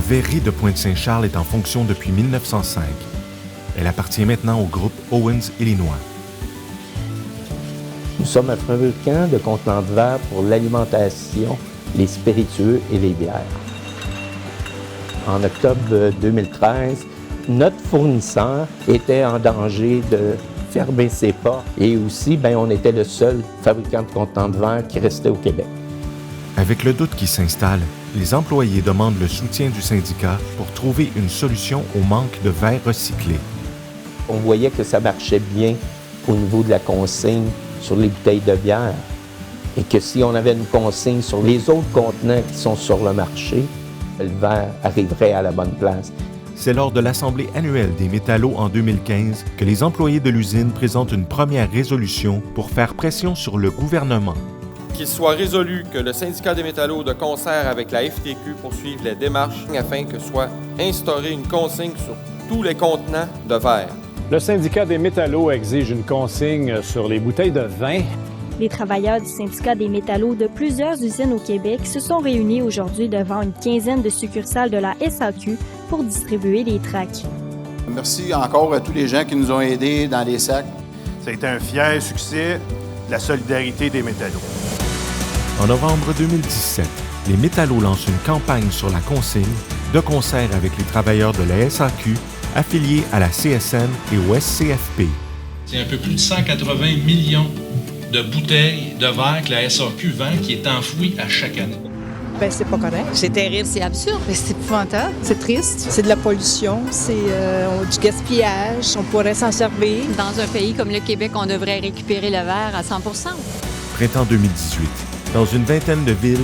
verrerie de Pointe-Saint-Charles est en fonction depuis 1905. Elle appartient maintenant au groupe Owens Illinois. Nous sommes un fabricant de contenants de verre pour l'alimentation, les spiritueux et les bières. En octobre 2013, notre fournisseur était en danger de fermer ses portes et aussi, on était le seul fabricant de contenants de verre qui restait au Québec. Avec le doute qui s'installe, les employés demandent le soutien du syndicat pour trouver une solution au manque de verre recyclé. On voyait que ça marchait bien au niveau de la consigne sur les bouteilles de bière et que si on avait une consigne sur les autres contenants qui sont sur le marché, le verre arriverait à la bonne place. C'est lors de l'Assemblée annuelle des métallos en 2015 que les employés de l'usine présentent une première résolution pour faire pression sur le gouvernement. Qu'il soit résolu que le syndicat des métallos, de concert avec la FTQ, poursuive les démarches afin que soit instaurée une consigne sur tous les contenants de verre. Le syndicat des métallos exige une consigne sur les bouteilles de vin. Les travailleurs du syndicat des métallos de plusieurs usines au Québec se sont réunis aujourd'hui devant une quinzaine de succursales de la SAQ pour distribuer des tracts. Merci encore à tous les gens qui nous ont aidés dans les sacs. Ça a été un fier succès de la solidarité des métallos. En novembre 2017, les métallos lancent une campagne sur la consigne, de concert avec les travailleurs de la SAQ, affiliés à la CSN et au SCFP. C'est un peu plus de 180 millions de bouteilles de verre que la SAQ vend qui est enfouie à chaque année. C'est pas correct. C'est terrible, c'est absurde. C'est épouvantable. C'est triste. C'est de la pollution. C'est du gaspillage. On pourrait s'en servir. Dans un pays comme le Québec, on devrait récupérer le verre à 100 Printemps 2018. Dans une vingtaine de villes,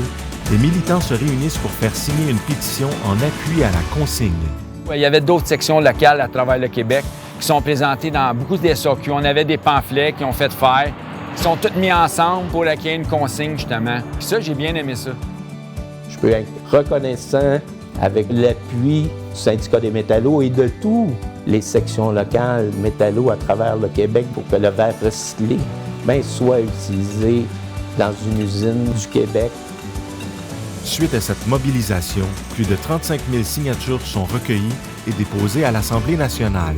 les militants se réunissent pour faire signer une pétition en appui à la consigne. Il y avait d'autres sections locales à travers le Québec qui sont présentées dans beaucoup de SAQ. On avait des pamphlets qui ont fait faire, qui sont tous mis ensemble pour qu'il y ait une consigne, justement. Puis ça, j'ai bien aimé ça. Je peux être reconnaissant avec l'appui du syndicat des métallos et de toutes les sections locales métallos à travers le Québec pour que le verre recyclé soit utilisé dans une usine du Québec. Suite à cette mobilisation, plus de 35 000 signatures sont recueillies et déposées à l'Assemblée nationale.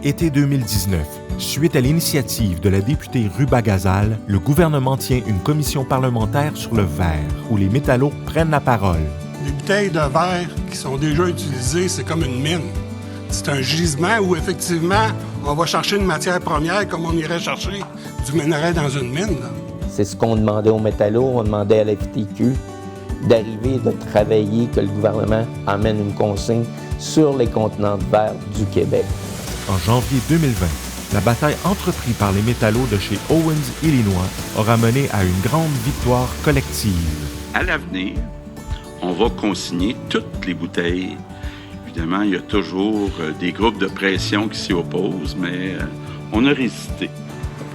Été 2019, suite à l'initiative de la députée Ruba Gazal, le gouvernement tient une commission parlementaire sur le verre, où les métallos prennent la parole. Les bouteilles de verre qui sont déjà utilisées, c'est comme une mine. C'est un gisement où, effectivement, on va chercher une matière première comme on irait chercher du minerai dans une mine. C'est ce qu'on demandait aux métallos, on demandait à la FTQ d'arriver, de travailler, que le gouvernement amène une consigne sur les contenants de verre du Québec. En janvier 2020, la bataille entreprise par les métallos de chez Owens Illinois aura mené à une grande victoire collective. À l'avenir, on va consigner toutes les bouteilles. Évidemment, il y a toujours des groupes de pression qui s'y opposent, mais on a résisté.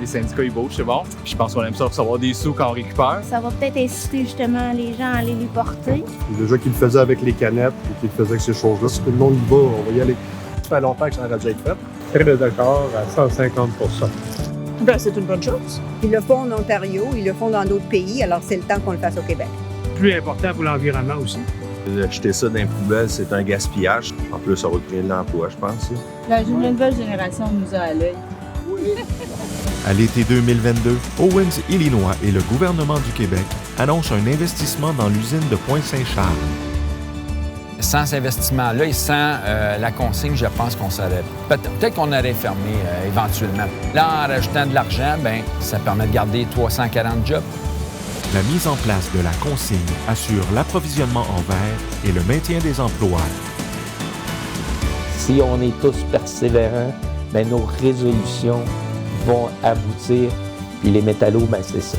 Les syndicats, ils bougent, c'est bon. Je pense qu'on aime ça recevoir des sous quand on récupère. Ça va peut-être inciter justement les gens à aller les porter. Déjà qu'ils le faisaient avec les canettes et qu'ils le faisaient avec ces choses-là, si tout le monde y va, on va y aller. Ça fait longtemps que ça aurait déjà été fait. Très d'accord à 150 %. C'est une bonne chose. Ils le font en Ontario, ils le font dans d'autres pays, alors c'est le temps qu'on le fasse au Québec. Plus important pour l'environnement aussi. Jeter ça dans les poubelles, c'est un gaspillage. En plus, ça va créer de l'emploi, je pense. La nouvelle génération nous a à l'œil. À l'été 2022, Owens Illinois et le gouvernement du Québec annoncent un investissement dans l'usine de Pointe-Saint-Charles. Sans cet investissement-là et sans la consigne, je pense qu'on serait... Peut-être qu'on aurait fermé éventuellement. Là, en rajoutant de l'argent, ça permet de garder 340 jobs. La mise en place de la consigne assure l'approvisionnement en verre et le maintien des emplois. Si on est tous persévérants, nos résolutions vont aboutir. Puis les métallos, c'est ça.